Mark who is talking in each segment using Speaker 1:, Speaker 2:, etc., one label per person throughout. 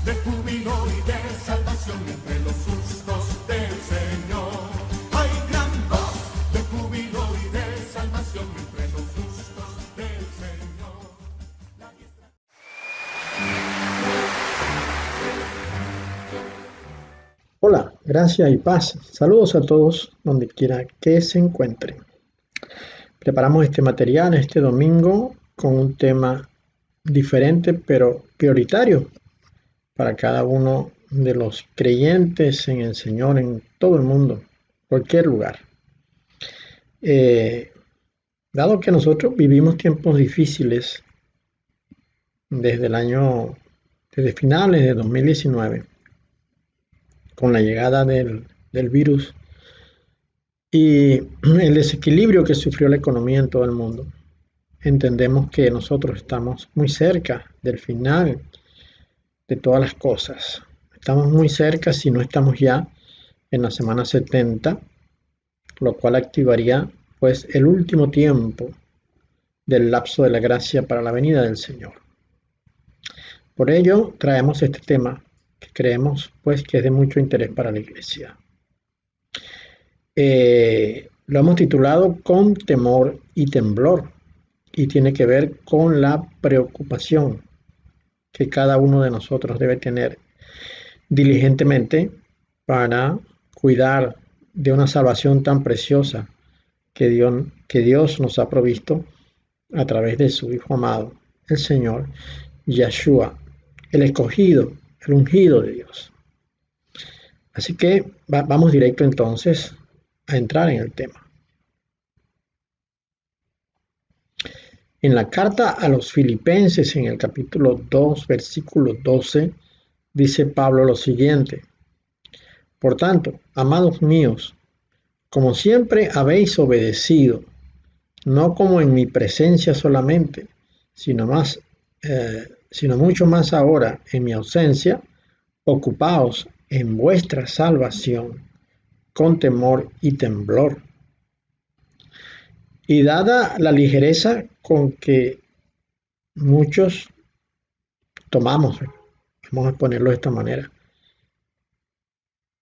Speaker 1: de júbilo y de salvación entre los justos del Señor. Hay gran voz de júbilo y de salvación entre los justos del Señor.
Speaker 2: Hola, gracias y paz. Saludos a todos donde quiera que se encuentren. Preparamos este material este domingo con un tema diferente pero prioritario para cada uno de los creyentes en el Señor en todo el mundo, cualquier lugar. Dado que nosotros vivimos tiempos difíciles desde finales de 2019, con la llegada del virus y el desequilibrio que sufrió la economía en todo el mundo, entendemos que nosotros estamos muy cerca del final de todas las cosas. Estamos muy cerca, si no estamos ya en la semana 70, lo cual activaría pues el último tiempo del lapso de la gracia para la venida del Señor. Por ello traemos este tema que creemos pues que es de mucho interés para la iglesia. Lo hemos titulado Con temor y temblor, y tiene que ver con la preocupación que cada uno de nosotros debe tener diligentemente para cuidar de una salvación tan preciosa que Dios nos ha provisto a través de su Hijo amado, el Señor Yeshua, el escogido, el ungido de Dios. Así que vamos directo entonces a entrar en el tema. En la carta a los Filipenses, en el capítulo 2, versículo 12, dice Pablo lo siguiente: Por tanto, amados míos, como siempre habéis obedecido, no como en mi presencia solamente, sino mucho más ahora en mi ausencia, ocupaos en vuestra salvación con temor y temblor. Y dada la ligereza con que muchos tomamos, vamos a ponerlo de esta manera,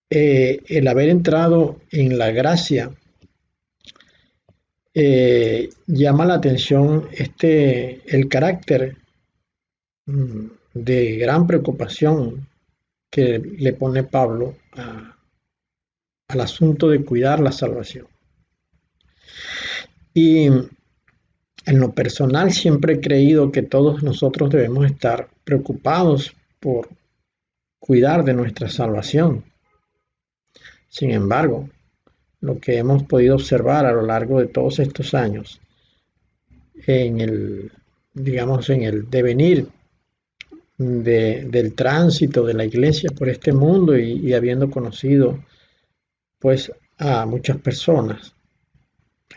Speaker 2: el haber entrado en la gracia, llama la atención el carácter de gran preocupación que le pone Pablo al asunto de cuidar la salvación. Y en lo personal siempre he creído que todos nosotros debemos estar preocupados por cuidar de nuestra salvación. Sin embargo, lo que hemos podido observar a lo largo de todos estos años en el devenir del tránsito de la iglesia por este mundo y habiendo conocido pues a muchas personas,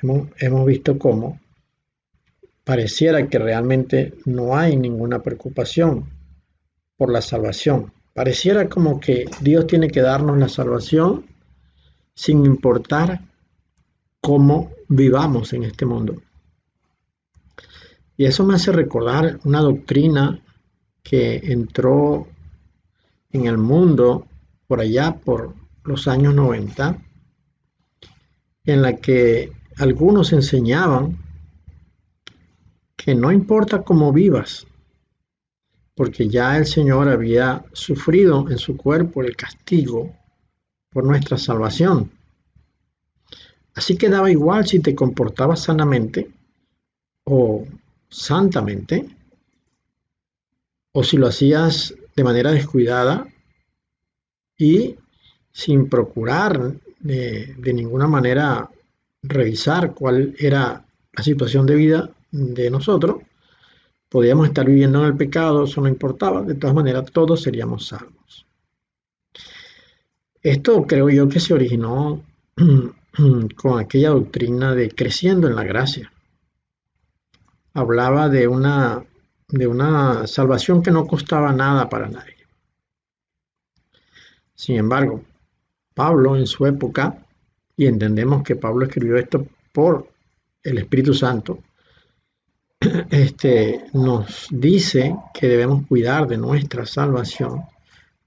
Speaker 2: hemos visto cómo pareciera que realmente no hay ninguna preocupación por la salvación. Pareciera como que Dios tiene que darnos la salvación sin importar cómo vivamos en este mundo. Y eso me hace recordar una doctrina que entró en el mundo por allá por los años 90, en la que algunos enseñaban que no importa cómo vivas, porque ya el Señor había sufrido en su cuerpo el castigo por nuestra salvación. Así que daba igual si te comportabas sanamente o santamente, o si lo hacías de manera descuidada y sin procurar de ninguna manera revisar cuál era la situación de vida de nosotros. Podíamos estar viviendo en el pecado, eso no importaba, de todas maneras todos seríamos salvos. Esto creo yo que se originó con aquella doctrina de creciendo en la gracia. Hablaba de una salvación que no costaba nada para nadie. Sin embargo, Pablo en su época, y entendemos que Pablo escribió esto por el Espíritu Santo, nos dice que debemos cuidar de nuestra salvación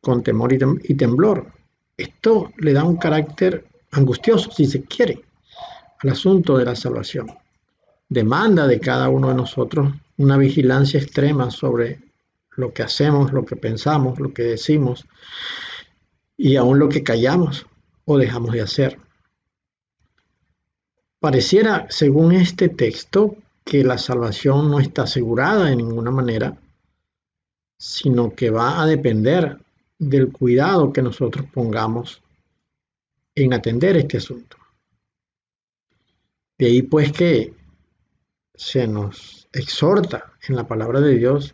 Speaker 2: con temor y temblor. Esto le da un carácter angustioso, si se quiere, al asunto de la salvación. Demanda de cada uno de nosotros una vigilancia extrema sobre lo que hacemos, lo que pensamos, lo que decimos y aún lo que callamos o dejamos de hacer. Pareciera, según este texto, que la salvación no está asegurada de ninguna manera, sino que va a depender del cuidado que nosotros pongamos en atender este asunto. De ahí pues que se nos exhorta en la palabra de Dios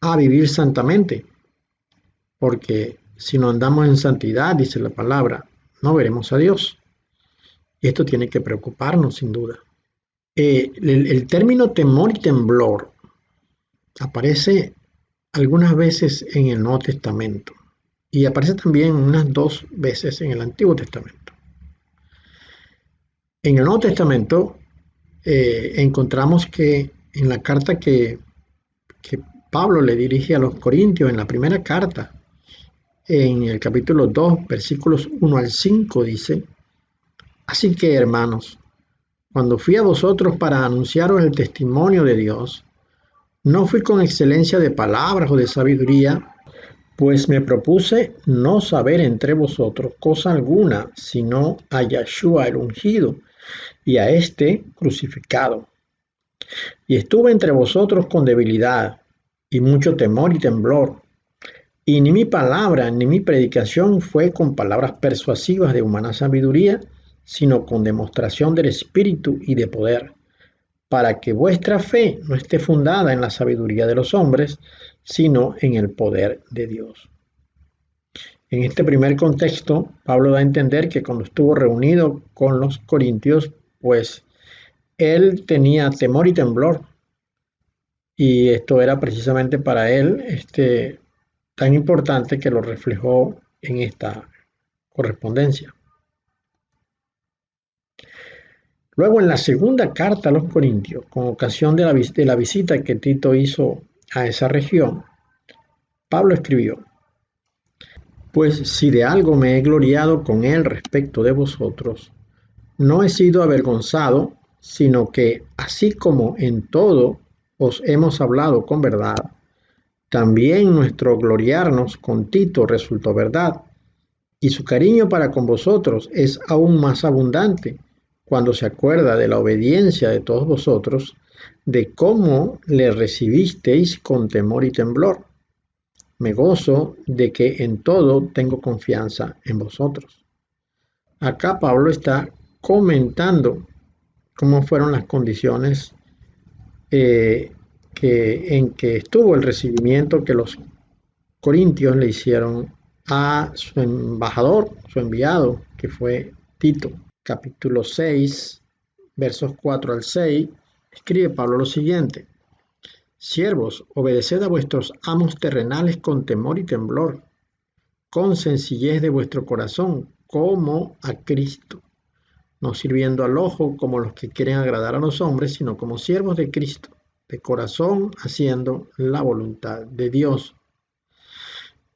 Speaker 2: a vivir santamente, porque si no andamos en santidad, dice la palabra, no veremos a Dios. Y esto tiene que preocuparnos sin duda. El término temor y temblor aparece algunas veces en el Nuevo Testamento y aparece también unas 2 veces en el Antiguo Testamento. En el Nuevo Testamento encontramos que en la carta que Pablo le dirige a los Corintios, en la primera carta, en el capítulo 2, versículos 1 al 5, dice: así que, hermanos, cuando fui a vosotros para anunciaros el testimonio de Dios, no fui con excelencia de palabras o de sabiduría, pues me propuse no saber entre vosotros cosa alguna, sino a Yahshua el ungido y a este crucificado. Y estuve entre vosotros con debilidad y mucho temor y temblor. Y ni mi palabra ni mi predicación fue con palabras persuasivas de humana sabiduría, sino con demostración del Espíritu y de poder, para que vuestra fe no esté fundada en la sabiduría de los hombres, sino en el poder de Dios. En este primer contexto, Pablo da a entender que cuando estuvo reunido con los corintios, pues él tenía temor y temblor, y esto era precisamente para él tan importante que lo reflejó en esta correspondencia. Luego, en la segunda carta a los Corintios, con ocasión de la visita que Tito hizo a esa región, Pablo escribió: pues si de algo me he gloriado con él respecto de vosotros, no he sido avergonzado, sino que, así como en todo os hemos hablado con verdad, también nuestro gloriarnos con Tito resultó verdad, y su cariño para con vosotros es aún más abundante cuando se acuerda de la obediencia de todos vosotros, de cómo le recibisteis con temor y temblor. Me gozo de que en todo tengo confianza en vosotros. Acá Pablo está comentando cómo fueron las condiciones en que estuvo el recibimiento que los corintios le hicieron a su embajador, su enviado, que fue Tito. Capítulo 6, versos 4 al 6, escribe Pablo lo siguiente: siervos, obedeced a vuestros amos terrenales con temor y temblor, con sencillez de vuestro corazón, como a Cristo, no sirviendo al ojo como los que quieren agradar a los hombres, sino como siervos de Cristo, de corazón haciendo la voluntad de Dios.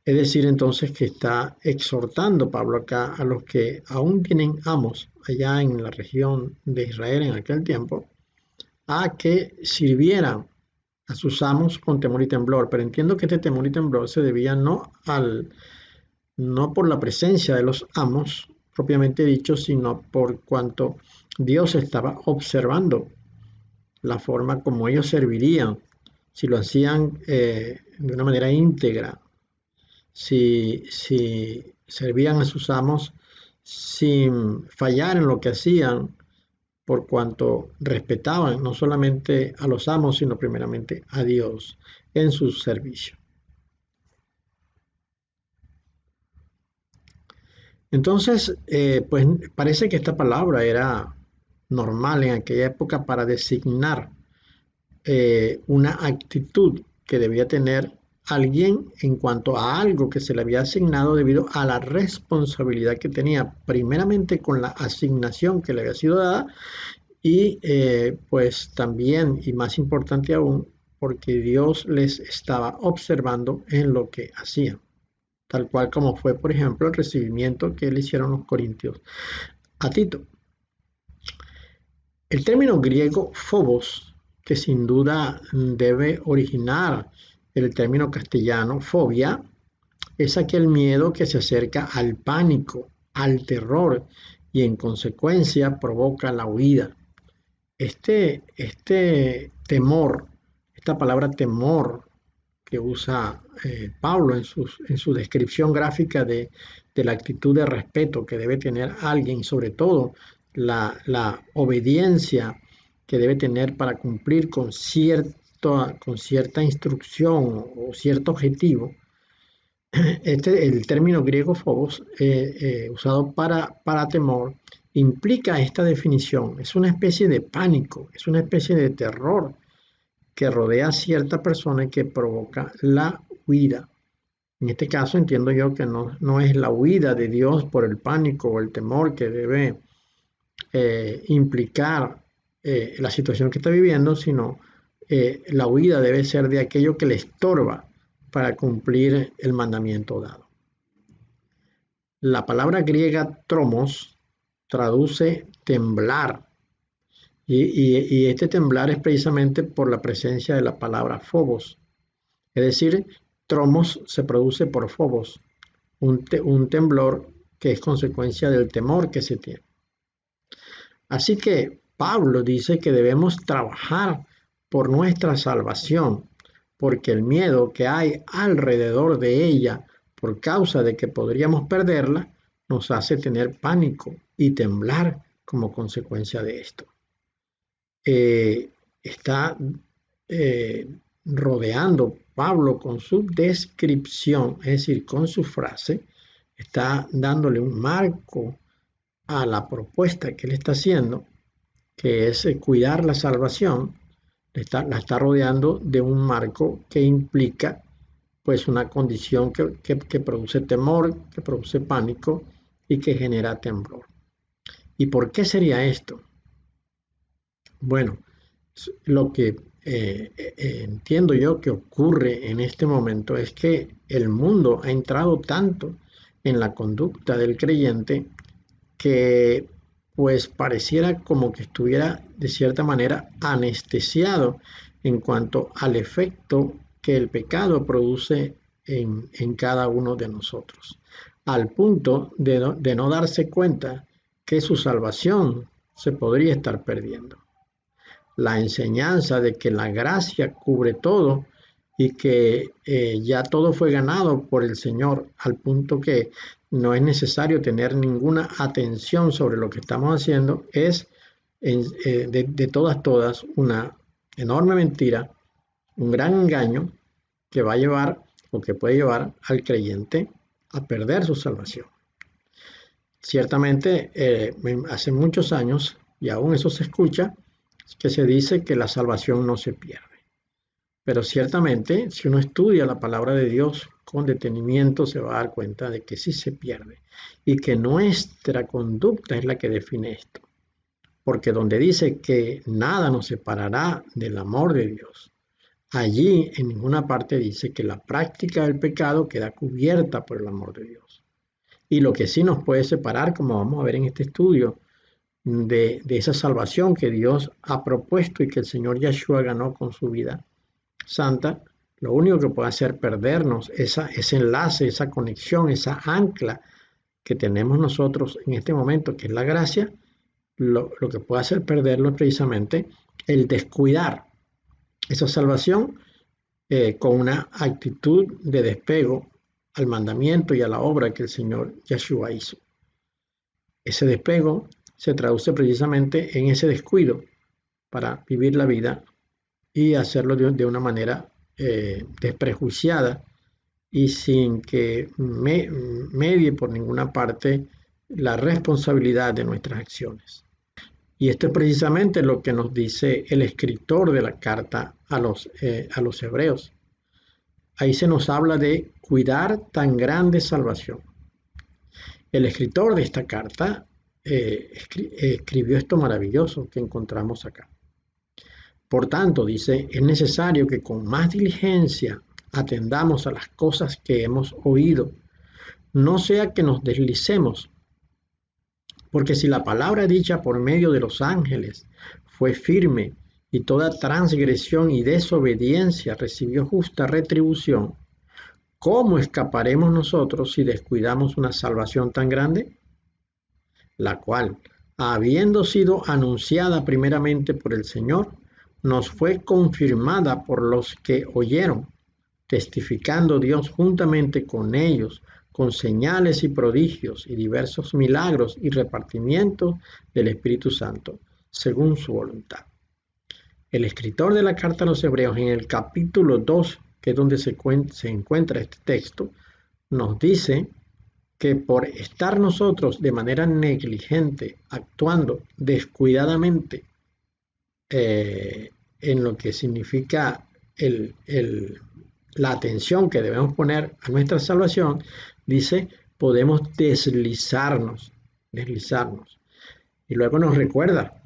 Speaker 2: Es decir, entonces, que está exhortando Pablo acá a los que aún tienen amos allá en la región de Israel en aquel tiempo, a que sirvieran a sus amos con temor y temblor. Pero entiendo que este temor y temblor se debía no por la presencia de los amos propiamente dicho, sino por cuanto Dios estaba observando la forma como ellos servirían, si lo hacían de una manera íntegra, si servían a sus amos sin fallar en lo que hacían, por cuanto respetaban no solamente a los amos, sino primeramente a Dios en su servicio. Entonces, pues parece que esta palabra era normal en aquella época para designar una actitud que debía tener alguien en cuanto a algo que se le había asignado debido a la responsabilidad que tenía, primeramente con la asignación que le había sido dada y pues también, y más importante aún, porque Dios les estaba observando en lo que hacían. tal cual como fue, por ejemplo, el recibimiento que le hicieron los corintios a Tito. El término griego phobos, que sin duda debe originar el término castellano fobia, es aquel miedo que se acerca al pánico, al terror y en consecuencia provoca la huida. Este temor, esta palabra temor que usa Pablo en su descripción gráfica de la actitud de respeto que debe tener alguien, sobre todo la obediencia que debe tener para cumplir con cierta instrucción o cierto objetivo. El término griego phobos, usado para temor, implica esta definición. Es una especie de pánico, es una especie de terror que rodea a cierta persona y que provoca la huida. En este caso entiendo yo que no es la huida de Dios por el pánico o el temor que debe implicar la situación que está viviendo, sino la huida debe ser de aquello que le estorba para cumplir el mandamiento dado. La palabra griega tromos traduce temblar y este temblar es precisamente por la presencia de la palabra phobos. Es decir, tromos se produce por phobos, un temblor que es consecuencia del temor que se tiene. Así que Pablo dice que debemos trabajar por nuestra salvación, porque el miedo que hay alrededor de ella por causa de que podríamos perderla, nos hace tener pánico y temblar como consecuencia de esto. Está rodeando Pablo con su descripción, es decir, con su frase, está dándole un marco a la propuesta que él está haciendo, que es cuidar la salvación. La está rodeando de un marco que implica pues una condición que produce temor, que produce pánico y que genera temblor. ¿Y por qué sería esto? Bueno, lo que entiendo yo que ocurre en este momento es que el mundo ha entrado tanto en la conducta del creyente que pues pareciera como que estuviera de cierta manera anestesiado en cuanto al efecto que el pecado produce en cada uno de nosotros, al punto de no darse cuenta que su salvación se podría estar perdiendo. La enseñanza de que la gracia cubre todo y que ya todo fue ganado por el Señor, al punto que no es necesario tener ninguna atención sobre lo que estamos haciendo, es de todas una enorme mentira, un gran engaño que va a llevar o que puede llevar al creyente a perder su salvación. Ciertamente, hace muchos años, y aún eso se escucha, que se dice que la salvación no se pierde. Pero ciertamente, si uno estudia la palabra de Dios con detenimiento, se va a dar cuenta de que sí se pierde y que nuestra conducta es la que define esto. Porque donde dice que nada nos separará del amor de Dios, allí en ninguna parte dice que la práctica del pecado queda cubierta por el amor de Dios. Y lo que sí nos puede separar, como vamos a ver en este estudio, de esa salvación que Dios ha propuesto y que el Señor Yeshua ganó con su vida santa, lo único que puede hacer perdernos ese enlace, esa conexión, esa ancla que tenemos nosotros en este momento, que es la gracia, lo que puede hacer perderlo es precisamente el descuidar esa salvación con una actitud de despego al mandamiento y a la obra que el Señor Yeshua hizo. Ese despego se traduce precisamente en ese descuido para vivir la vida y hacerlo de una manera desprejuiciada y sin que medie por ninguna parte la responsabilidad de nuestras acciones. Y esto es precisamente lo que nos dice el escritor de la carta a los hebreos. Ahí se nos habla de cuidar tan grande salvación. El escritor de esta carta escribió esto maravilloso que encontramos acá. Por tanto, dice, es necesario que con más diligencia atendamos a las cosas que hemos oído, no sea que nos deslicemos, porque si la palabra dicha por medio de los ángeles fue firme y toda transgresión y desobediencia recibió justa retribución, ¿cómo escaparemos nosotros si descuidamos una salvación tan grande? La cual, habiendo sido anunciada primeramente por el Señor, nos fue confirmada por los que oyeron, testificando Dios juntamente con ellos, con señales y prodigios y diversos milagros y repartimientos del Espíritu Santo, según su voluntad. El escritor de la carta a los Hebreos, en el capítulo 2, que es donde se encuentra este texto, nos dice que por estar nosotros de manera negligente, actuando descuidadamente en lo que significa la atención que debemos poner a nuestra salvación, dice, podemos deslizarnos. Y luego nos recuerda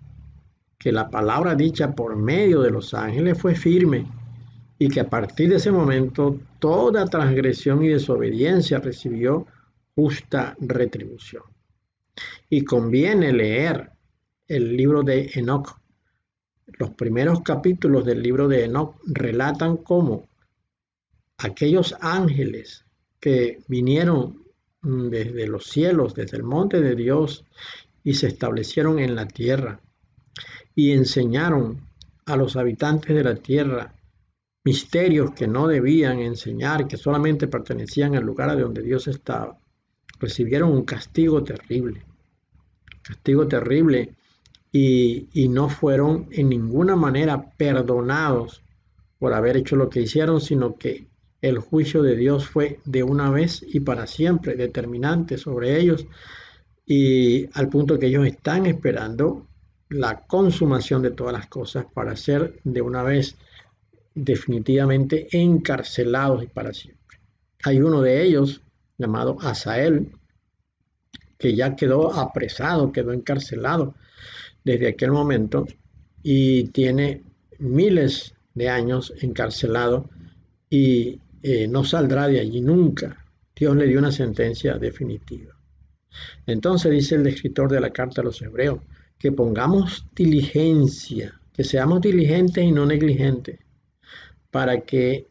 Speaker 2: que la palabra dicha por medio de los ángeles fue firme y que a partir de ese momento toda transgresión y desobediencia recibió justa retribución. Y conviene leer el libro de Enoc. Los primeros capítulos del libro de Enoc relatan cómo aquellos ángeles que vinieron desde los cielos, desde el monte de Dios, y se establecieron en la tierra y enseñaron a los habitantes de la tierra misterios que no debían enseñar, que solamente pertenecían al lugar de donde Dios estaba, recibieron un castigo terrible, y no fueron en ninguna manera perdonados por haber hecho lo que hicieron, sino que el juicio de Dios fue de una vez y para siempre determinante sobre ellos, y al punto que ellos están esperando la consumación de todas las cosas para ser de una vez definitivamente encarcelados y para siempre. Hay uno de ellos llamado Asael, que ya quedó apresado, quedó encarcelado desde aquel momento y tiene miles de años encarcelado y no saldrá de allí nunca. Dios le dio una sentencia definitiva. Entonces dice el escritor de la carta a los Hebreos, que pongamos diligencia, que seamos diligentes y no negligentes, para que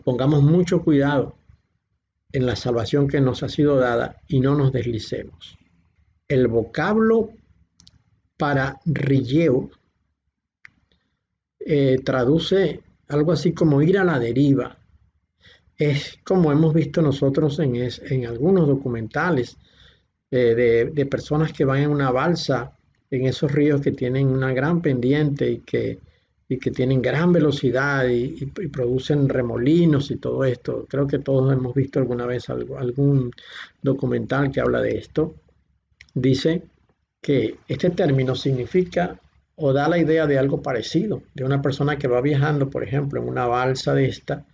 Speaker 2: pongamos mucho cuidado en la salvación que nos ha sido dada y no nos deslicemos. El vocablo para rilleo traduce algo así como ir a la deriva. Es como hemos visto nosotros en algunos documentales de personas que van en una balsa en esos ríos que tienen una gran pendiente y que tienen gran velocidad y producen remolinos y todo esto. Creo que todos hemos visto alguna vez algún documental que habla de esto. Dice que este término significa o da la idea de algo parecido, de una persona que va viajando, por ejemplo, en una balsa de esta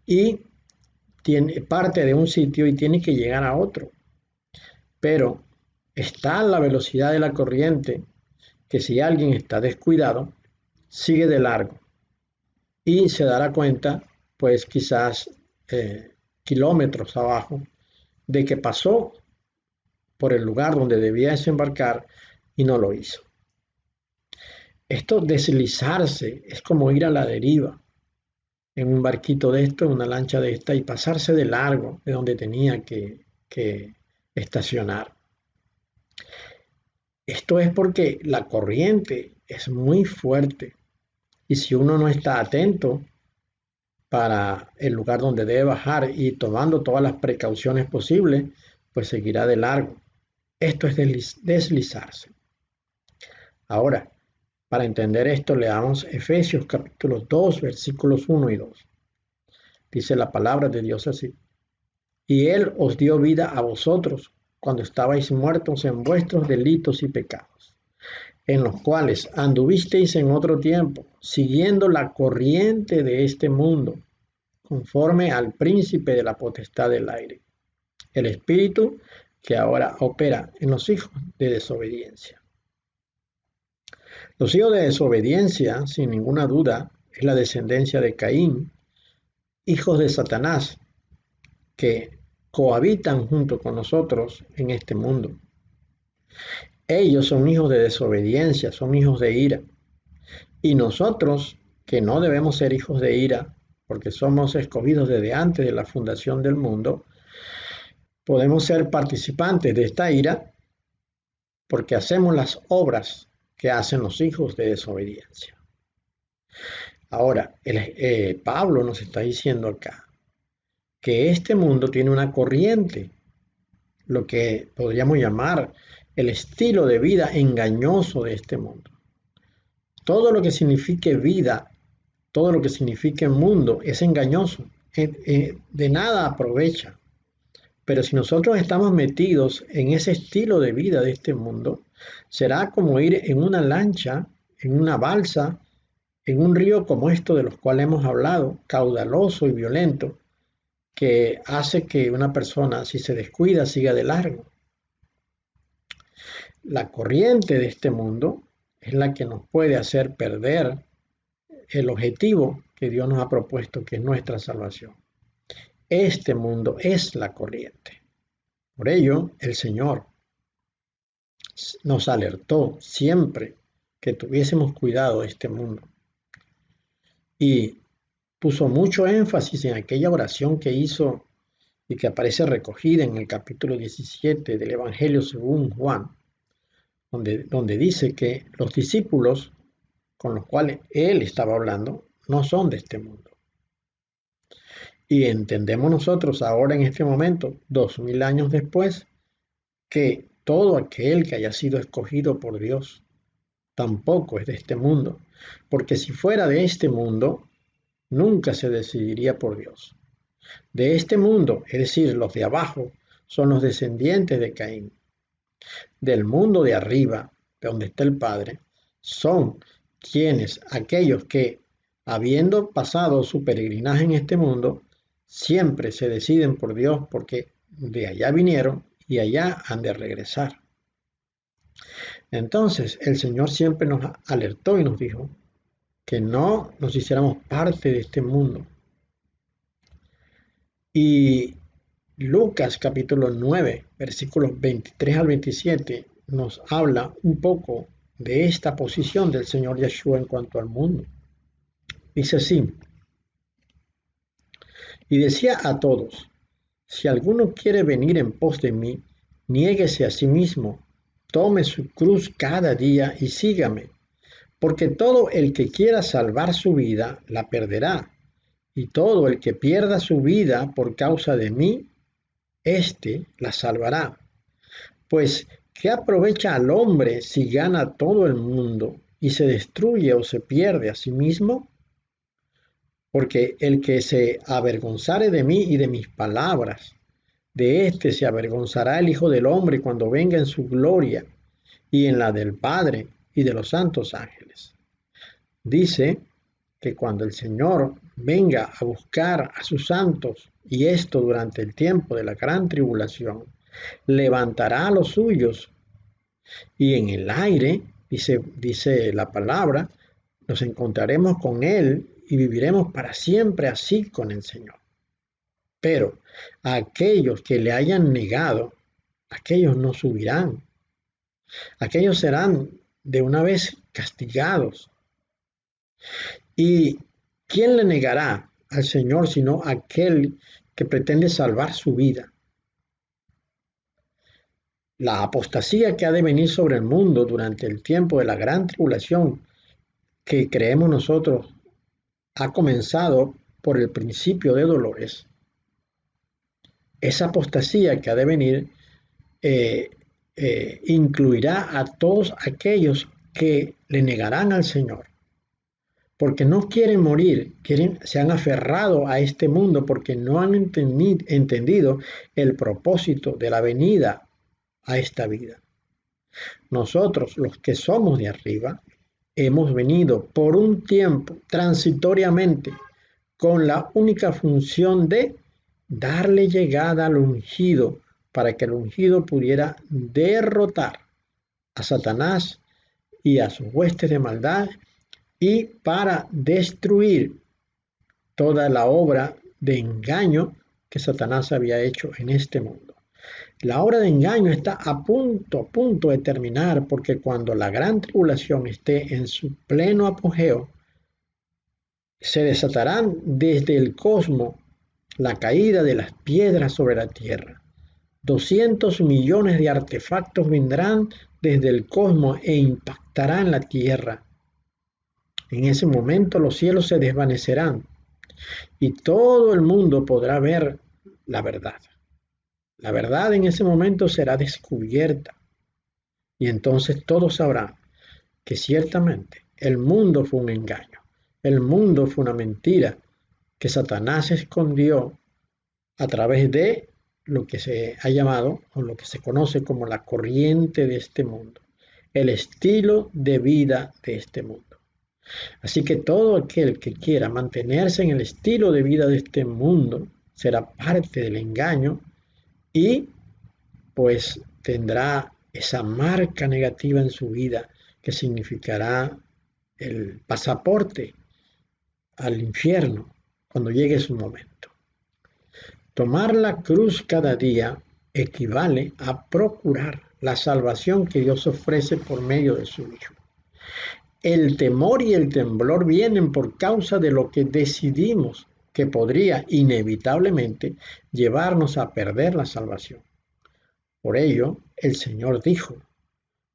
Speaker 2: y parte de un sitio y tiene que llegar a otro. Pero está a la velocidad de la corriente que si alguien está descuidado, sigue de largo y se dará cuenta, pues quizás kilómetros abajo, de que pasó por el lugar donde debía desembarcar y no lo hizo. Esto deslizarse es como ir a la deriva en un barquito de esto, en una lancha de esta, y pasarse de largo de donde tenía que estacionar. Esto es porque la corriente es muy fuerte y si uno no está atento para el lugar donde debe bajar y tomando todas las precauciones posibles, pues seguirá de largo. Esto es deslizarse. Ahora, para entender esto, leamos Efesios capítulo 2, versículos 1 y 2. Dice la palabra de Dios así. Y Él os dio vida a vosotros cuando estabais muertos en vuestros delitos y pecados, en los cuales anduvisteis en otro tiempo, siguiendo la corriente de este mundo, conforme al príncipe de la potestad del aire, el espíritu que ahora opera en los hijos de desobediencia. Los hijos de desobediencia, sin ninguna duda, es la descendencia de Caín, hijos de Satanás, que cohabitan junto con nosotros en este mundo. Ellos son hijos de desobediencia, son hijos de ira. Y nosotros, que no debemos ser hijos de ira, porque somos escogidos desde antes de la fundación del mundo, podemos ser participantes de esta ira porque hacemos las obras que hacen los hijos de desobediencia. Ahora, Pablo nos está diciendo acá que este mundo tiene una corriente, lo que podríamos llamar el estilo de vida engañoso de este mundo. Todo lo que signifique vida, todo lo que signifique mundo es engañoso, de nada aprovecha. Pero si nosotros estamos metidos en ese estilo de vida de este mundo, será como ir en una lancha, en una balsa, en un río como esto de los cuales hemos hablado, caudaloso y violento, que hace que una persona, si se descuida, siga de largo. La corriente de este mundo es la que nos puede hacer perder el objetivo que Dios nos ha propuesto, que es nuestra salvación. Este mundo es la corriente. Por ello, el Señor nos alertó siempre que tuviésemos cuidado de este mundo. Y puso mucho énfasis en aquella oración que hizo y que aparece recogida en el capítulo 17 del Evangelio según Juan, donde dice que los discípulos con los cuales él estaba hablando no son de este mundo. Y entendemos nosotros ahora en este momento, 2000 años después, que todo aquel que haya sido escogido por Dios tampoco es de este mundo, porque si fuera de este mundo, nunca se decidiría por Dios. De este mundo, es decir, los de abajo, son los descendientes de Caín. Del mundo de arriba, de donde está el Padre, son aquellos que, habiendo pasado su peregrinaje en este mundo, siempre se deciden por Dios porque de allá vinieron y allá han de regresar. Entonces, el Señor siempre nos alertó y nos dijo que no nos hiciéramos parte de este mundo. Y Lucas capítulo 9, versículos 23 al 27, nos habla un poco de esta posición del Señor Yeshua en cuanto al mundo. Dice así: y decía a todos, si alguno quiere venir en pos de mí, niéguese a sí mismo, tome su cruz cada día y sígame, porque todo el que quiera salvar su vida, la perderá, y todo el que pierda su vida por causa de mí, éste la salvará. Pues, ¿qué aprovecha al hombre si gana todo el mundo y se destruye o se pierde a sí mismo? Porque el que se avergonzare de mí y de mis palabras, de éste se avergonzará el Hijo del Hombre cuando venga en su gloria y en la del Padre y de los santos ángeles. Dice que cuando el Señor venga a buscar a sus santos, y esto durante el tiempo de la gran tribulación, levantará a los suyos, y en el aire, dice la palabra, nos encontraremos con Él y viviremos para siempre así con el Señor. Pero a aquellos que le hayan negado, aquellos no subirán. Aquellos serán de una vez castigados. ¿Y quién le negará al Señor sino aquel que pretende salvar su vida? La apostasía que ha de venir sobre el mundo durante el tiempo de la gran tribulación que creemos nosotros ha comenzado por el principio de dolores. Esa apostasía que ha de venir incluirá a todos aquellos que le negarán al Señor, porque no quieren morir, se han aferrado a este mundo porque no han entendido el propósito de la venida a esta vida. Nosotros, los que somos de arriba, hemos venido por un tiempo, transitoriamente, con la única función de darle llegada al ungido, para que el ungido pudiera derrotar a Satanás y a sus huestes de maldad, y para destruir toda la obra de engaño que Satanás había hecho en este mundo. La hora de engaño está a punto de terminar, porque cuando la gran tribulación esté en su pleno apogeo, se desatarán desde el cosmos la caída de las piedras sobre la tierra. 200 millones de artefactos vendrán desde el cosmos e impactarán la tierra. En ese momento los cielos se desvanecerán y todo el mundo podrá ver la verdad. La verdad en ese momento será descubierta y entonces todos sabrán que ciertamente el mundo fue un engaño, el mundo fue una mentira que Satanás escondió a través de lo que se ha llamado o lo que se conoce como la corriente de este mundo, el estilo de vida de este mundo. Así que todo aquel que quiera mantenerse en el estilo de vida de este mundo será parte del engaño y pues tendrá esa marca negativa en su vida que significará el pasaporte al infierno cuando llegue su momento. Tomar la cruz cada día equivale a procurar la salvación que Dios ofrece por medio de su Hijo. El temor y el temblor vienen por causa de lo que decidimos que podría inevitablemente llevarnos a perder la salvación. Por ello, el Señor dijo,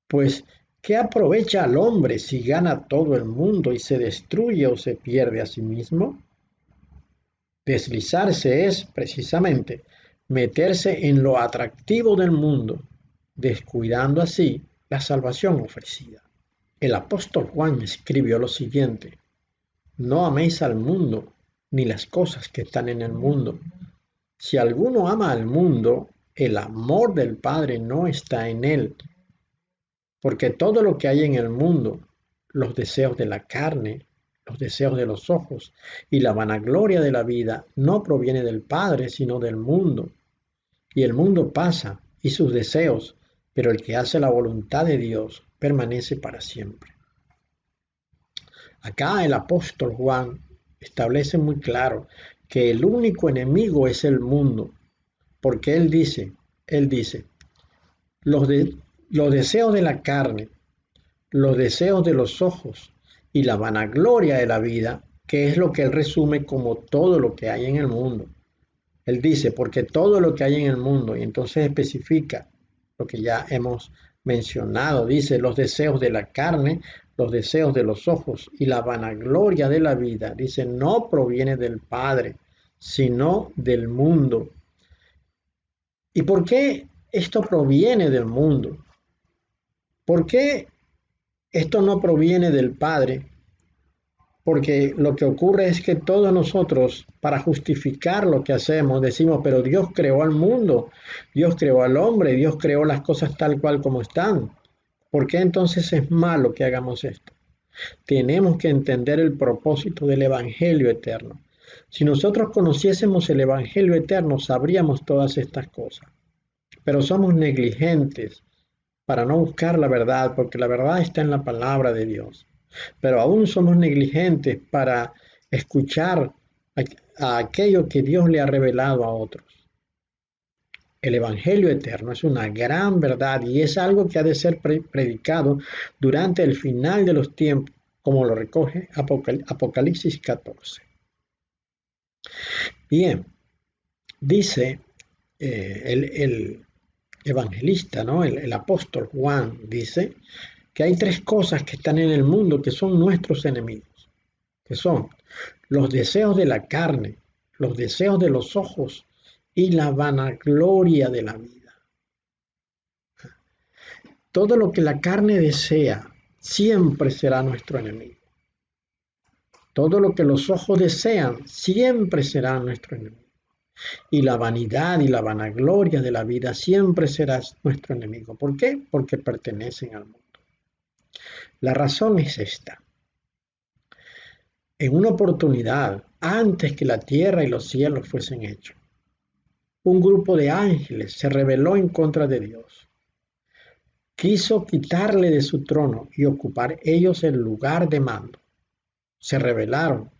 Speaker 2: pues, ¿qué aprovecha al hombre si gana todo el mundo y se destruye o se pierde a sí mismo? Deslizarse es, precisamente, meterse en lo atractivo del mundo, descuidando así la salvación ofrecida. El apóstol Juan escribió lo siguiente, no améis al mundo, ni las cosas que están en el mundo. Si alguno ama al mundo, el amor del Padre no está en él, porque todo lo que hay en el mundo, los deseos de la carne, los deseos de los ojos y la vanagloria de la vida, no proviene del Padre, sino del mundo. Y el mundo pasa y sus deseos, pero el que hace la voluntad de Dios permanece para siempre. Acá el apóstol Juan establece muy claro que el único enemigo es el mundo, porque él dice, los deseos de la carne, los deseos de los ojos y la vanagloria de la vida, que es lo que él resume como todo lo que hay en el mundo. Él dice, porque todo lo que hay en el mundo, y entonces especifica lo que ya hemos mencionado, dice los deseos de la carne, los deseos de los ojos y la vanagloria de la vida, dice, no proviene del Padre, sino del mundo. ¿Y por qué esto proviene del mundo? ¿Por qué esto no proviene del Padre? Porque lo que ocurre es que todos nosotros, para justificar lo que hacemos, decimos, pero Dios creó al mundo, Dios creó al hombre, Dios creó las cosas tal cual como están. ¿Por qué entonces es malo que hagamos esto? Tenemos que entender el propósito del Evangelio eterno. Si nosotros conociésemos el Evangelio eterno, sabríamos todas estas cosas. Pero somos negligentes para no buscar la verdad, porque la verdad está en la palabra de Dios. Pero aún somos negligentes para escuchar a aquello que Dios le ha revelado a otros. El Evangelio eterno es una gran verdad y es algo que ha de ser predicado durante el final de los tiempos, como lo recoge Apocalipsis 14. Bien, dice el evangelista, ¿no? El apóstol Juan dice que hay tres cosas que están en el mundo que son nuestros enemigos, que son los deseos de la carne, los deseos de los ojos y la vanagloria de la vida. Todo lo que la carne desea siempre será nuestro enemigo. Todo lo que los ojos desean siempre será nuestro enemigo. Y la vanidad y la vanagloria de la vida siempre será nuestro enemigo. ¿Por qué? Porque pertenecen al mundo. La razón es esta. En una oportunidad, antes que la tierra y los cielos fuesen hechos, un grupo de ángeles se rebeló en contra de Dios. Quiso quitarle de su trono y ocupar ellos el lugar de mando. Se rebelaron.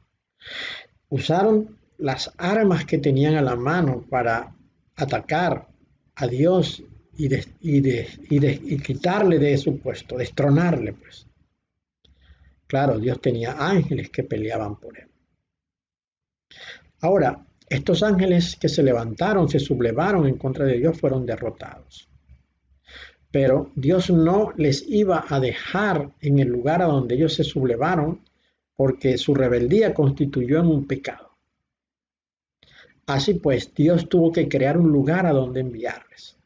Speaker 2: Usaron las armas que tenían a la mano para atacar a Dios y quitarle de su puesto, destronarle, pues. Claro, Dios tenía ángeles que peleaban por él. Ahora, estos ángeles que se levantaron, se sublevaron en contra de Dios, fueron derrotados. Pero Dios no les iba a dejar en el lugar a donde ellos se sublevaron, porque su rebeldía constituyó en un pecado. Así pues, Dios tuvo que crear un lugar a donde enviarles.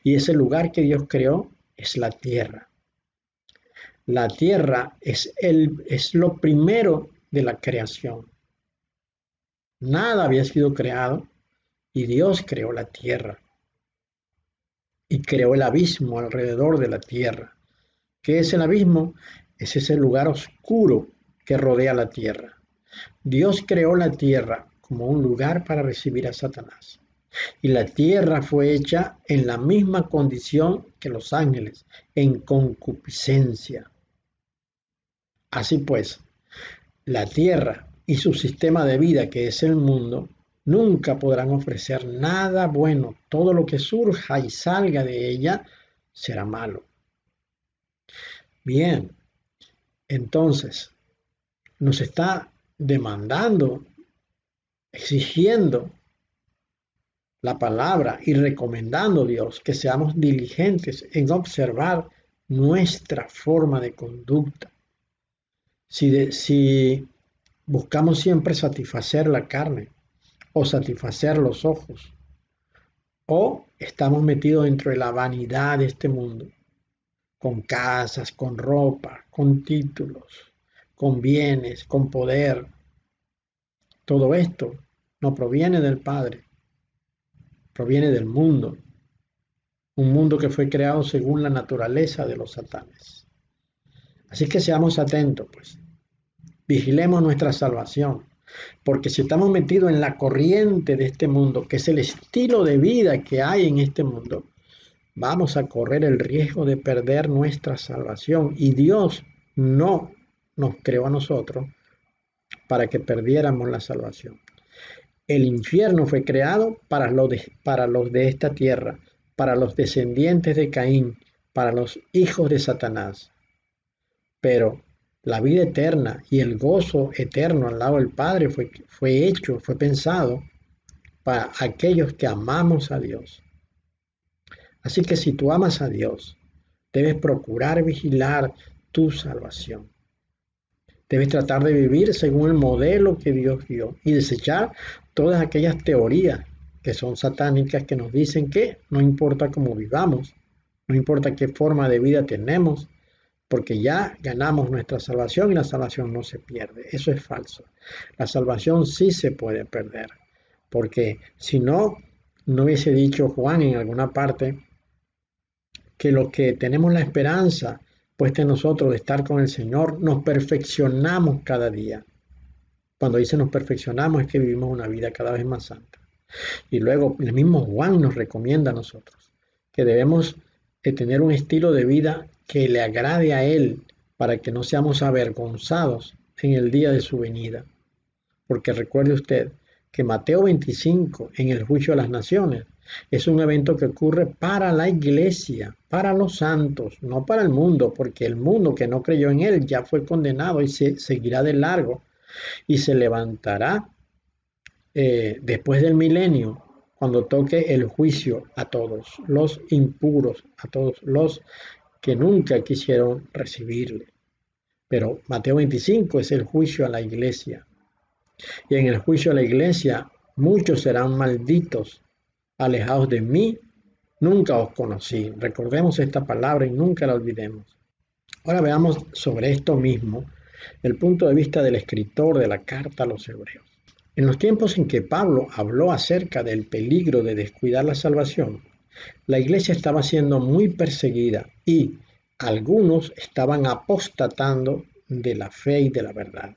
Speaker 2: Y ese lugar que Dios creó es la tierra. La tierra es lo primero de la creación. Nada había sido creado y Dios creó la tierra. Y creó el abismo alrededor de la tierra. ¿Qué es el abismo? Es ese lugar oscuro que rodea la tierra. Dios creó la tierra como un lugar para recibir a Satanás. Y la tierra fue hecha en la misma condición que los ángeles, en concupiscencia. Así pues, la tierra y su sistema de vida, que es el mundo, nunca podrán ofrecer nada bueno. Todo lo que surja y salga de ella será malo. Bien, entonces nos está demandando, exigiendo la palabra y recomendando Dios que seamos diligentes en observar nuestra forma de conducta. Si buscamos siempre satisfacer la carne o satisfacer los ojos, o estamos metidos dentro de la vanidad de este mundo, con casas, con ropa, con títulos, con bienes, con poder. Todo esto no proviene del Padre, proviene del mundo, un mundo que fue creado según la naturaleza de los satanes. Así que seamos atentos, pues. Vigilemos nuestra salvación, porque si estamos metidos en la corriente de este mundo, que es el estilo de vida que hay en este mundo, vamos a correr el riesgo de perder nuestra salvación. Y Dios no nos creó a nosotros para que perdiéramos la salvación. El infierno fue creado para los de esta tierra, para los descendientes de Caín, para los hijos de Satanás. Pero la vida eterna y el gozo eterno al lado del Padre fue pensado para aquellos que amamos a Dios. Así que si tú amas a Dios, debes procurar vigilar tu salvación. Debes tratar de vivir según el modelo que Dios dio y desechar todas aquellas teorías que son satánicas que nos dicen que no importa cómo vivamos, no importa qué forma de vida tenemos, porque ya ganamos nuestra salvación y la salvación no se pierde. Eso es falso. La salvación sí se puede perder, porque si no, no hubiese dicho Juan en alguna parte que los que tenemos la esperanza puesta en nosotros de estar con el Señor, nos perfeccionamos cada día. Cuando dice nos perfeccionamos es que vivimos una vida cada vez más santa. Y luego el mismo Juan nos recomienda a nosotros que debemos tener un estilo de vida que le agrade a Él para que no seamos avergonzados en el día de su venida. Porque recuerde usted que Mateo 25, en el juicio de las naciones, es un evento que ocurre para la iglesia, para los santos, no para el mundo, porque el mundo que no creyó en Él ya fue condenado y se seguirá de largo y se levantará después del milenio, cuando toque el juicio a todos los impuros, a todos los que nunca quisieron recibirle. Pero Mateo 25 es el juicio a la iglesia. Y en el juicio a la iglesia, muchos serán malditos, alejados de mí, nunca os conocí. Recordemos esta palabra y nunca la olvidemos. Ahora veamos sobre esto mismo el punto de vista del escritor de la carta a los Hebreos. En los tiempos en que Pablo habló acerca del peligro de descuidar la salvación, la iglesia estaba siendo muy perseguida y algunos estaban apostatando de la fe y de la verdad.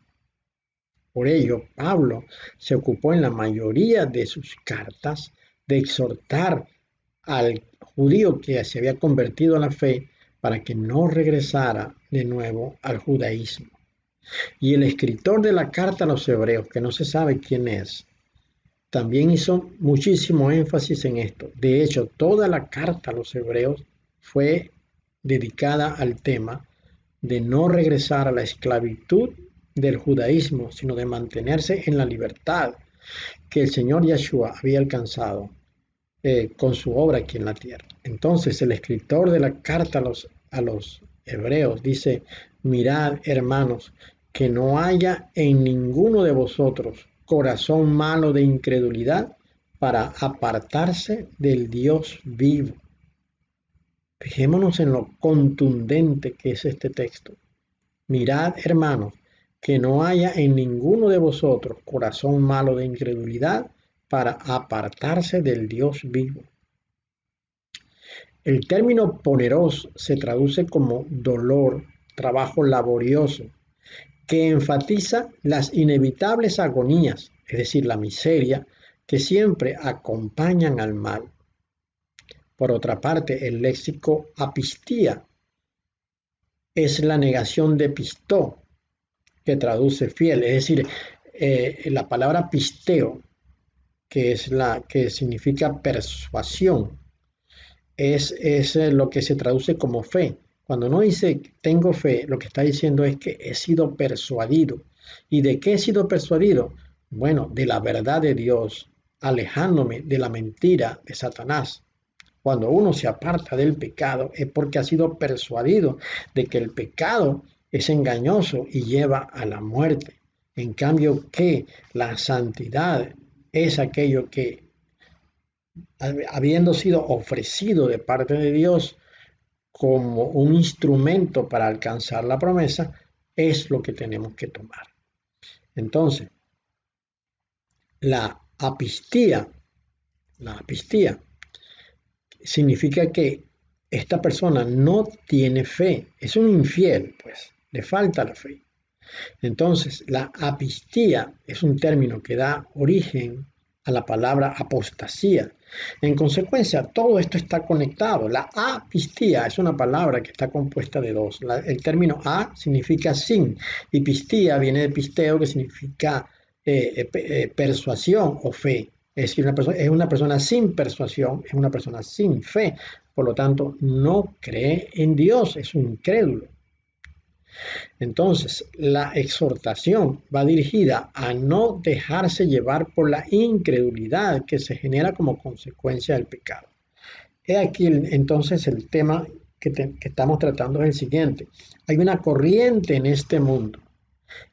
Speaker 2: Por ello, Pablo se ocupó en la mayoría de sus cartas de exhortar al judío que se había convertido a la fe para que no regresara de nuevo al judaísmo. Y el escritor de la carta a los hebreos, que no se sabe quién es, también hizo muchísimo énfasis en esto. De hecho, toda la carta a los hebreos fue dedicada al tema de no regresar a la esclavitud del judaísmo, sino de mantenerse en la libertad que el Señor Yeshua había alcanzado con su obra aquí en la tierra. Entonces el escritor de la carta a los hebreos dice, mirad hermanos, que no haya en ninguno de vosotros corazón malo de incredulidad para apartarse del Dios vivo. Fijémonos en lo contundente que es este texto. Mirad, hermanos, que no haya en ninguno de vosotros corazón malo de incredulidad para apartarse del Dios vivo. El término poneros se traduce como dolor, trabajo laborioso, que enfatiza las inevitables agonías, es decir, la miseria, que siempre acompañan al mal. Por otra parte, el léxico apistía es la negación de pistó, que traduce fiel, es decir, la palabra pisteo, que es la que significa persuasión, es lo que se traduce como fe. Cuando uno dice tengo fe, lo que está diciendo es que he sido persuadido. ¿Y de qué he sido persuadido? Bueno, de la verdad de Dios, alejándome de la mentira de Satanás. Cuando uno se aparta del pecado es porque ha sido persuadido de que el pecado es engañoso y lleva a la muerte. En cambio, que la santidad es aquello que, habiendo sido ofrecido de parte de Dios como un instrumento para alcanzar la promesa, es lo que tenemos que tomar. Entonces, la apistía significa que esta persona no tiene fe, es un infiel, pues, le falta la fe. Entonces, la apistía es un término que da origen a la palabra apostasía. En consecuencia, todo esto está conectado. La apistía es una palabra que está compuesta de dos. El término a significa sin y pistía viene de pisteo, que significa persuasión o fe. Es decir, es una persona sin persuasión, es una persona sin fe. Por lo tanto, no cree en Dios, es un incrédulo. Entonces, la exhortación va dirigida a no dejarse llevar por la incredulidad que se genera como consecuencia del pecado. He aquí entonces el tema que estamos tratando es el siguiente. Hay una corriente en este mundo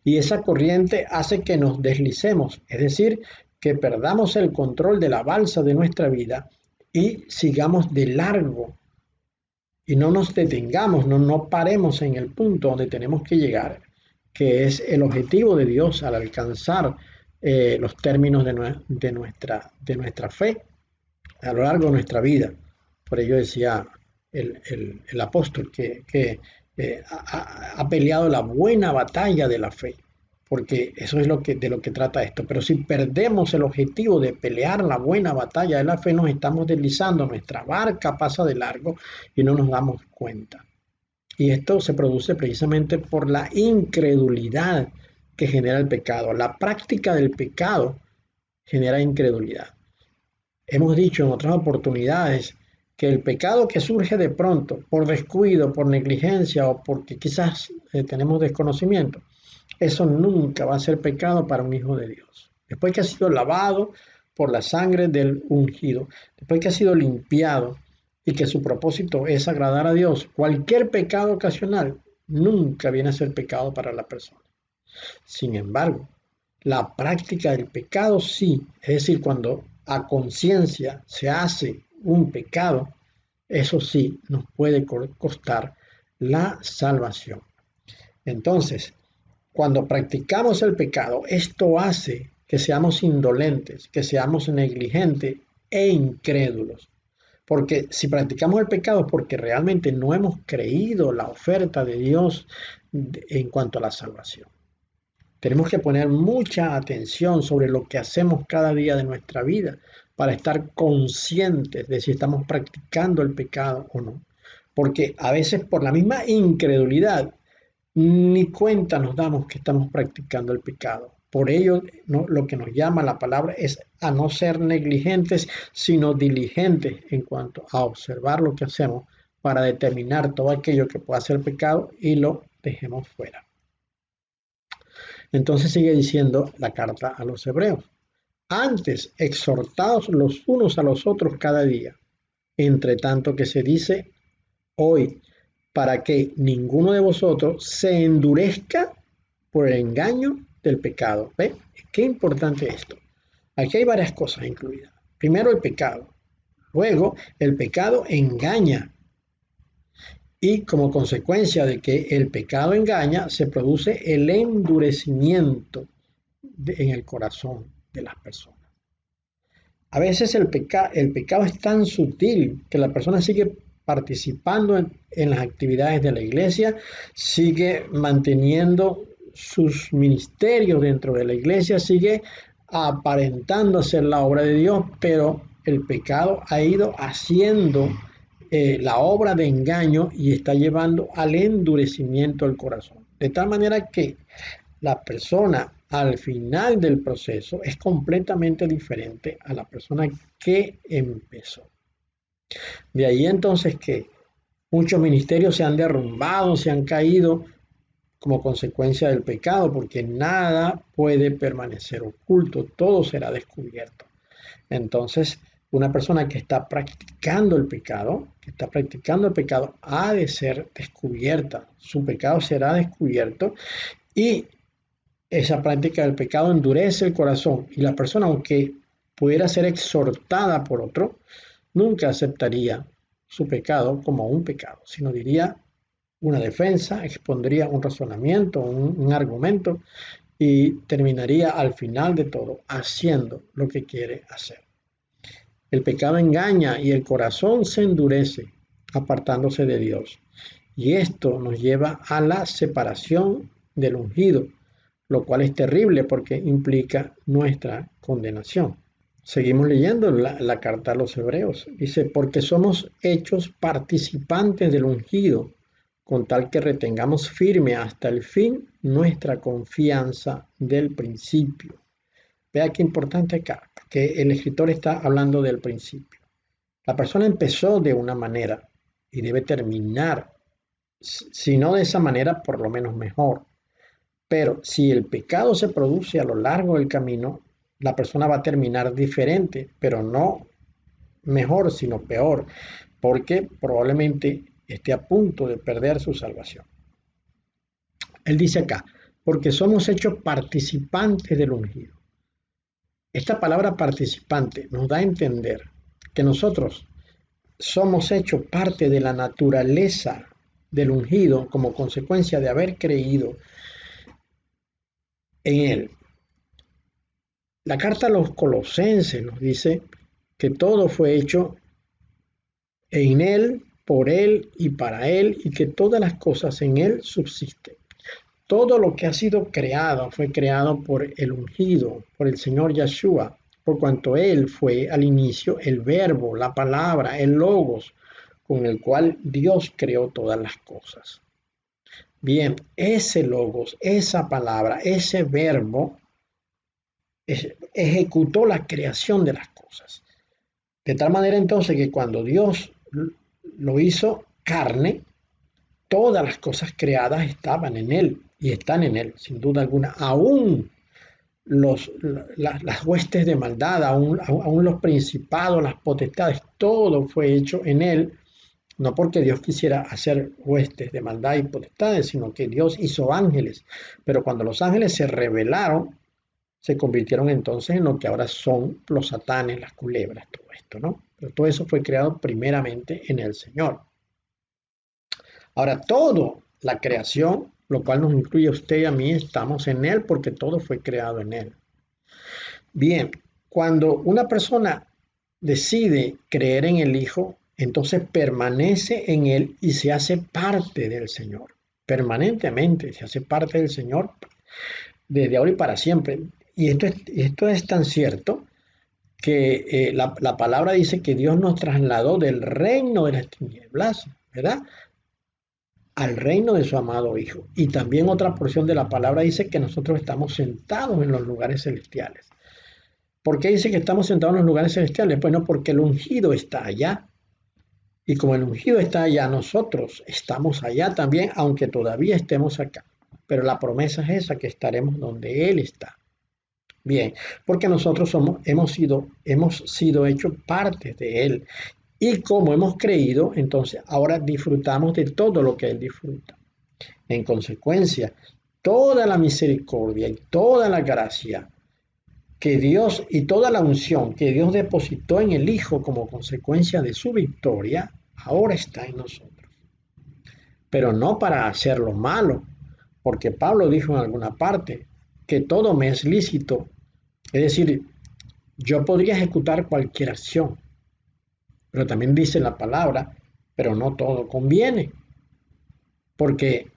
Speaker 2: y esa corriente hace que nos deslicemos, es decir, que perdamos el control de la balsa de nuestra vida y sigamos de largo y no nos detengamos, no paremos en el punto donde tenemos que llegar, que es el objetivo de Dios al alcanzar los términos de nuestra fe a lo largo de nuestra vida. Por ello decía el apóstol que ha peleado la buena batalla de la fe, porque eso es de lo que trata esto. Pero si perdemos el objetivo de pelear la buena batalla de la fe, nos estamos deslizando, nuestra barca pasa de largo y no nos damos cuenta. Y esto se produce precisamente por la incredulidad que genera el pecado. La práctica del pecado genera incredulidad. Hemos dicho en otras oportunidades que el pecado que surge de pronto por descuido, por negligencia o porque quizás tenemos desconocimiento, eso nunca va a ser pecado para un hijo de Dios. Después que ha sido lavado por la sangre del ungido, después que ha sido limpiado y que su propósito es agradar a Dios, cualquier pecado ocasional nunca viene a ser pecado para la persona. Sin embargo, la práctica del pecado sí, es decir, cuando a conciencia se hace un pecado, eso sí nos puede costar la salvación. Entonces, cuando practicamos el pecado, esto hace que seamos indolentes, que seamos negligentes e incrédulos. Porque si practicamos el pecado es porque realmente no hemos creído la oferta de Dios en cuanto a la salvación. Tenemos que poner mucha atención sobre lo que hacemos cada día de nuestra vida para estar conscientes de si estamos practicando el pecado o no. Porque a veces por la misma incredulidad ni cuenta nos damos que estamos practicando el pecado. Por ello, lo que nos llama la palabra es a no ser negligentes, sino diligentes en cuanto a observar lo que hacemos para determinar todo aquello que pueda ser pecado y lo dejemos fuera. Entonces sigue diciendo la carta a los hebreos. Antes, exhortaos los unos a los otros cada día, entre tanto que se dice hoy, para que ninguno de vosotros se endurezca por el engaño del pecado. ¿Ve? Qué importante esto. Aquí hay varias cosas incluidas. Primero, el pecado. Luego, el pecado engaña. Y como consecuencia de que el pecado engaña, se produce el endurecimiento en el corazón de las personas. A veces el pecado es tan sutil que la persona sigue participando en las actividades de la iglesia, sigue manteniendo sus ministerios dentro de la iglesia, sigue aparentando hacer la obra de Dios, pero el pecado ha ido haciendo la obra de engaño y está llevando al endurecimiento del corazón. De tal manera que la persona al final del proceso es completamente diferente a la persona que empezó. De ahí entonces que muchos ministerios se han derrumbado, se han caído como consecuencia del pecado, porque nada puede permanecer oculto, todo será descubierto. Entonces, una persona que está practicando el pecado, ha de ser descubierta. Su pecado será descubierto y esa práctica del pecado endurece el corazón y la persona, aunque pudiera ser exhortada por otro, nunca aceptaría su pecado como un pecado, sino diría una defensa, expondría un razonamiento, un argumento y terminaría al final de todo haciendo lo que quiere hacer. El pecado engaña y el corazón se endurece apartándose de Dios. Y esto nos lleva a la separación del ungido, lo cual es terrible porque implica nuestra condenación. Seguimos leyendo la carta a los hebreos. Dice, porque somos hechos participantes del ungido, con tal que retengamos firme hasta el fin nuestra confianza del principio. Vea qué importante acá, que el escritor está hablando del principio. La persona empezó de una manera y debe terminar, si no de esa manera, por lo menos mejor. Pero si el pecado se produce a lo largo del camino, la persona va a terminar diferente, pero no mejor, sino peor, porque probablemente esté a punto de perder su salvación. Él dice acá, porque somos hechos participantes del ungido. Esta palabra participante nos da a entender que nosotros somos hechos parte de la naturaleza del ungido como consecuencia de haber creído en él. La carta a los Colosenses nos dice que todo fue hecho en él, por él y para él, y que todas las cosas en él subsisten. Todo lo que ha sido creado fue creado por el ungido, por el Señor Yeshua, por cuanto él fue al inicio el verbo, la palabra, el logos, con el cual Dios creó todas las cosas. Bien, ese logos, esa palabra, ese verbo ejecutó la creación de las cosas. De tal manera entonces que cuando Dios lo hizo carne, todas las cosas creadas estaban en él y están en él, sin duda alguna. Aún las huestes de maldad, aún los principados, las potestades, todo fue hecho en él, no porque Dios quisiera hacer huestes de maldad y potestades, sino que Dios hizo ángeles. Pero cuando los ángeles se rebelaron, se convirtieron entonces en lo que ahora son los satanes, las culebras, todo esto, ¿no? Pero todo eso fue creado primeramente en el Señor. Ahora, toda la creación, lo cual nos incluye a usted y a mí, estamos en Él porque todo fue creado en Él. Bien, cuando una persona decide creer en el Hijo, entonces permanece en Él y se hace parte del Señor. Permanentemente se hace parte del Señor desde ahora y para siempre. Y esto es tan cierto que la palabra dice que Dios nos trasladó del reino de las tinieblas, ¿verdad? al reino de su amado Hijo. Y también otra porción de la palabra dice que nosotros estamos sentados en los lugares celestiales. ¿Por qué dice que estamos sentados en los lugares celestiales? Bueno, porque el ungido está allá. Y como el ungido está allá, nosotros estamos allá también, aunque todavía estemos acá. Pero la promesa es esa, que estaremos donde Él está. Bien, porque nosotros hemos sido hechos parte de Él. Y como hemos creído, entonces ahora disfrutamos de todo lo que Él disfruta. En consecuencia, toda la misericordia y toda la gracia que Dios y toda la unción que Dios depositó en el Hijo como consecuencia de su victoria, ahora está en nosotros. Pero no para hacer lo malo, porque Pablo dijo en alguna parte que todo me es lícito. Es decir, yo podría ejecutar cualquier acción, pero también dice la palabra, pero no todo conviene. Porque,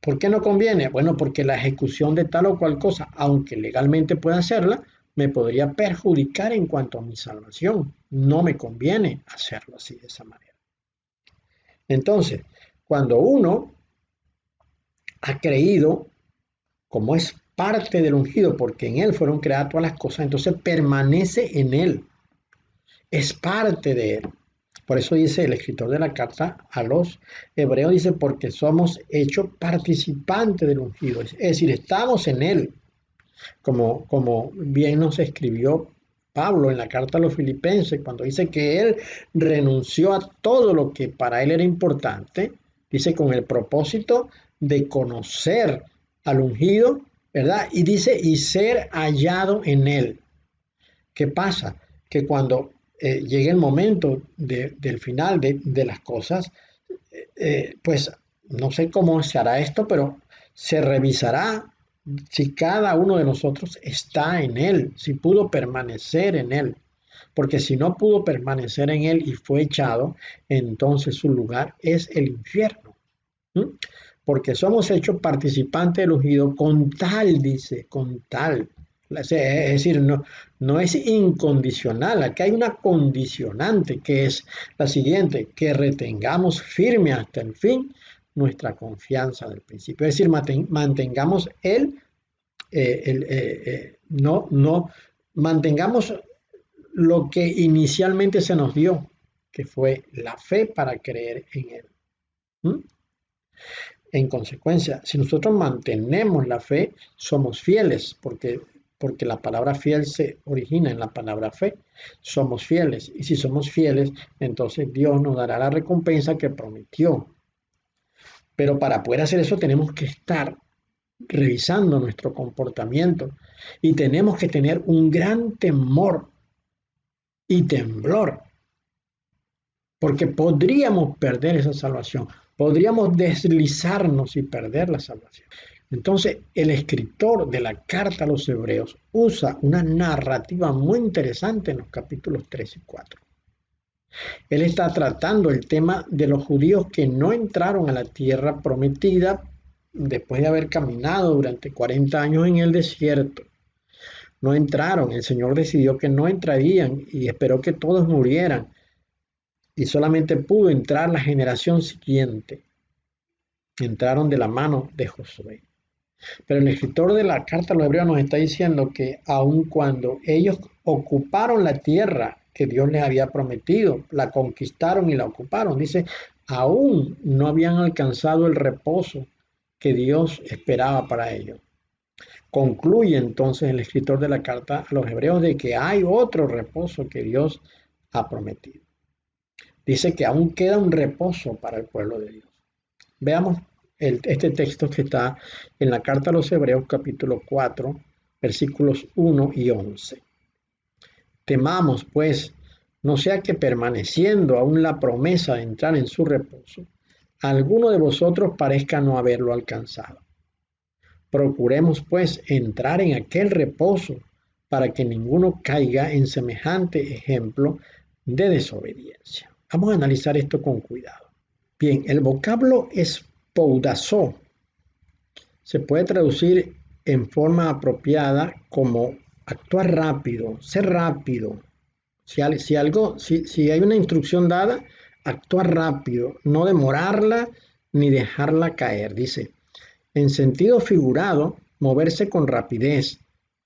Speaker 2: ¿por qué no conviene? Bueno, porque la ejecución de tal o cual cosa, aunque legalmente pueda hacerla, me podría perjudicar en cuanto a mi salvación. No me conviene hacerlo así, de esa manera. Entonces, cuando uno ha creído, como es parte del ungido, porque en él fueron creadas todas las cosas, entonces permanece en él. Es parte de él. Por eso dice el escritor de la carta a los hebreos, dice, porque somos hechos participantes del ungido. Es decir, estamos en él. Como bien nos escribió Pablo en la carta a los filipenses, cuando dice que él renunció a todo lo que para él era importante, dice con el propósito de conocer al ungido, ¿verdad? Y dice, y ser hallado en él. ¿Qué pasa? Que cuando llegue el momento del final de las cosas, pues no sé cómo se hará esto, pero se revisará si cada uno de nosotros está en él, si pudo permanecer en él. Porque si no pudo permanecer en él y fue echado, entonces su lugar es el infierno. ¿Mm? Porque somos hechos participantes del ungido con tal, dice, con tal. Es decir, no es incondicional. Aquí hay una condicionante que es la siguiente, que retengamos firme hasta el fin nuestra confianza del principio. Es decir, mantengamos mantengamos lo que inicialmente se nos dio, que fue la fe para creer en él. ¿Mm? En consecuencia, si nosotros mantenemos la fe, somos fieles, porque la palabra fiel se origina en la palabra fe. Somos fieles, y si somos fieles, entonces Dios nos dará la recompensa que prometió. Pero para poder hacer eso tenemos que estar revisando nuestro comportamiento y tenemos que tener un gran temor y temblor, porque podríamos perder esa salvación, podríamos deslizarnos y perder la salvación. Entonces, el escritor de la carta a los hebreos usa una narrativa muy interesante en los capítulos 3 y 4. Él está tratando el tema de los judíos que no entraron a la tierra prometida después de haber caminado durante 40 años en el desierto. No entraron, el Señor decidió que no entrarían y esperó que todos murieran. Y solamente pudo entrar la generación siguiente. Entraron de la mano de Josué. Pero el escritor de la carta a los hebreos nos está diciendo que aun cuando ellos ocuparon la tierra que Dios les había prometido, la conquistaron y la ocuparon, dice, aún no habían alcanzado el reposo que Dios esperaba para ellos. Concluye entonces el escritor de la carta a los hebreos de que hay otro reposo que Dios ha prometido. Dice que aún queda un reposo para el pueblo de Dios. Veamos este texto que está en la carta a los hebreos capítulo 4, versículos 1 y 11. Temamos, pues, no sea que permaneciendo aún la promesa de entrar en su reposo, alguno de vosotros parezca no haberlo alcanzado. Procuremos, pues, entrar en aquel reposo para que ninguno caiga en semejante ejemplo de desobediencia. Vamos a analizar esto con cuidado. Bien, el vocablo espoudazo se puede traducir en forma apropiada como actuar rápido, ser rápido. Si hay una instrucción dada, actuar rápido, no demorarla ni dejarla caer. Dice, en sentido figurado, moverse con rapidez,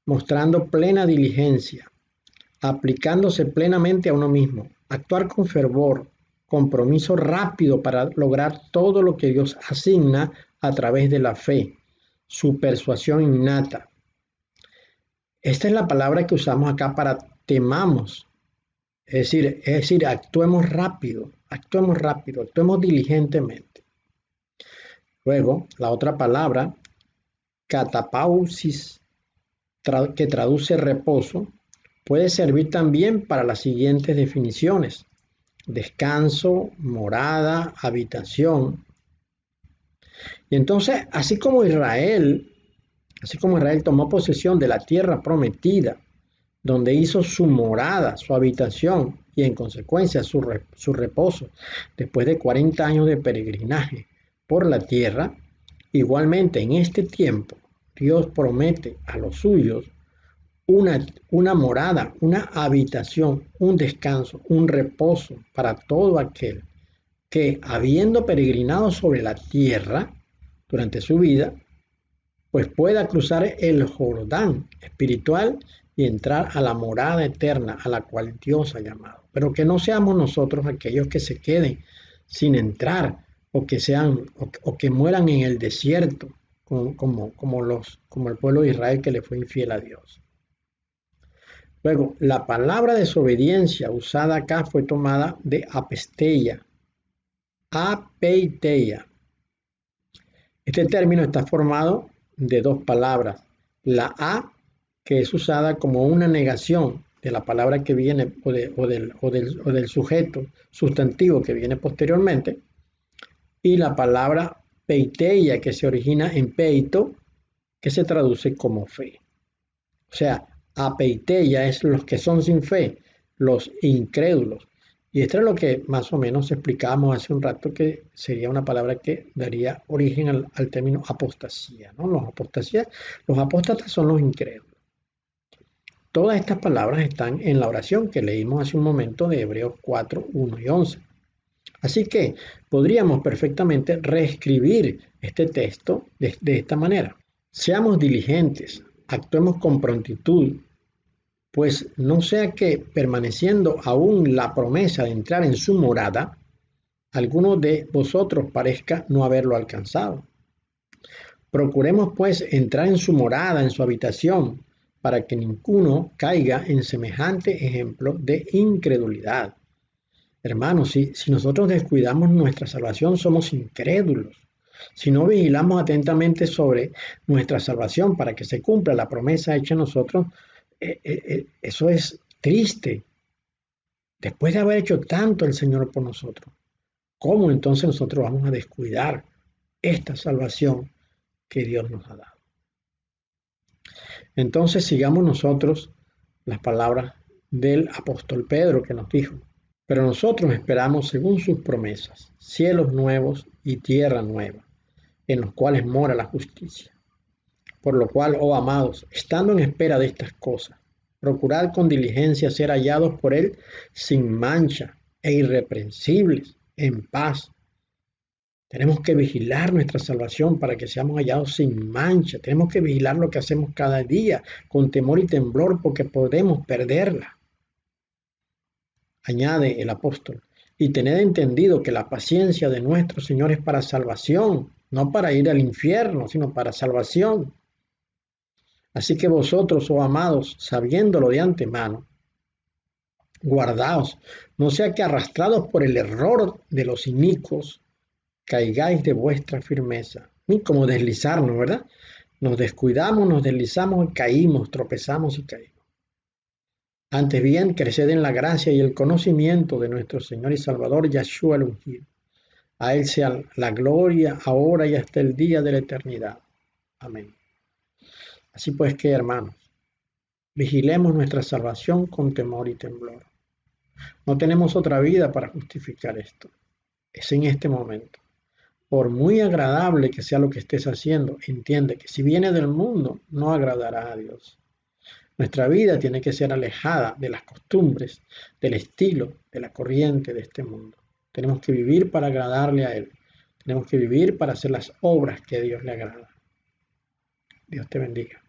Speaker 2: mostrando plena diligencia, aplicándose plenamente a uno mismo, actuar con fervor, compromiso rápido para lograr todo lo que Dios asigna a través de la fe, su persuasión innata. Esta es la palabra que usamos acá para temamos, es decir, actuemos rápido, actuemos diligentemente. Luego, la otra palabra, catapausis, que traduce reposo, puede servir también para las siguientes definiciones: descanso, morada, habitación. Y entonces, así como Israel tomó posesión de la tierra prometida, donde hizo su morada, su habitación y en consecuencia su reposo, después de 40 años de peregrinaje por la tierra, igualmente en este tiempo Dios promete a los suyos una morada, una habitación, un descanso, un reposo para todo aquel que, habiendo peregrinado sobre la tierra durante su vida, pues pueda cruzar el Jordán espiritual y entrar a la morada eterna a la cual Dios ha llamado. Pero que no seamos nosotros aquellos que se queden sin entrar o que mueran en el desierto como el pueblo de Israel que le fue infiel a Dios. Luego, la palabra desobediencia usada acá fue tomada de apeiteia. Este término está formado de dos palabras. La A, que es usada como una negación de la palabra que viene o del sujeto sustantivo que viene posteriormente, y la palabra peiteia, que se origina en peito, que se traduce como fe. O sea, apeiteia es los que son sin fe, los incrédulos. Y esto es lo que más o menos explicábamos hace un rato, que sería una palabra que daría origen al término apostasía, ¿no? Los apóstatas son los incrédulos. Todas estas palabras están en la oración que leímos hace un momento de Hebreos 4, 1 y 11. Así que podríamos perfectamente reescribir este texto de esta manera. Seamos diligentes, actuemos con prontitud, pues no sea que, permaneciendo aún la promesa de entrar en su morada, alguno de vosotros parezca no haberlo alcanzado. Procuremos pues entrar en su morada, en su habitación, para que ninguno caiga en semejante ejemplo de incredulidad. Hermanos, si nosotros descuidamos nuestra salvación, somos incrédulos. Si no vigilamos atentamente sobre nuestra salvación para que se cumpla la promesa hecha a nosotros, eso es triste. Después de haber hecho tanto el Señor por nosotros, ¿cómo entonces nosotros vamos a descuidar esta salvación que Dios nos ha dado? Entonces sigamos nosotros las palabras del apóstol Pedro, que nos dijo: pero nosotros esperamos, según sus promesas, cielos nuevos y tierra nueva, en los cuales mora la justicia. Por lo cual, oh amados, estando en espera de estas cosas, procurad con diligencia ser hallados por Él sin mancha e irreprensibles, en paz. Tenemos que vigilar nuestra salvación para que seamos hallados sin mancha. Tenemos que vigilar lo que hacemos cada día con temor y temblor, porque podemos perderla. Añade el apóstol: y tened entendido que la paciencia de nuestro Señor es para salvación, no para ir al infierno, sino para salvación. Así que vosotros, oh amados, sabiéndolo de antemano, guardaos, no sea que arrastrados por el error de los inicuos, caigáis de vuestra firmeza. Y como deslizarnos, ¿verdad? Nos descuidamos, nos deslizamos y caímos, tropezamos y caímos. Antes bien, creced en la gracia y el conocimiento de nuestro Señor y Salvador, Yahshua el ungido. A Él sea la gloria, ahora y hasta el día de la eternidad. Amén. Así pues que, hermanos, vigilemos nuestra salvación con temor y temblor. No tenemos otra vida para justificar esto. Es en este momento. Por muy agradable que sea lo que estés haciendo, entiende que si viene del mundo, no agradará a Dios. Nuestra vida tiene que ser alejada de las costumbres, del estilo, de la corriente de este mundo. Tenemos que vivir para agradarle a Él. Tenemos que vivir para hacer las obras que a Dios le agrada. Dios te bendiga.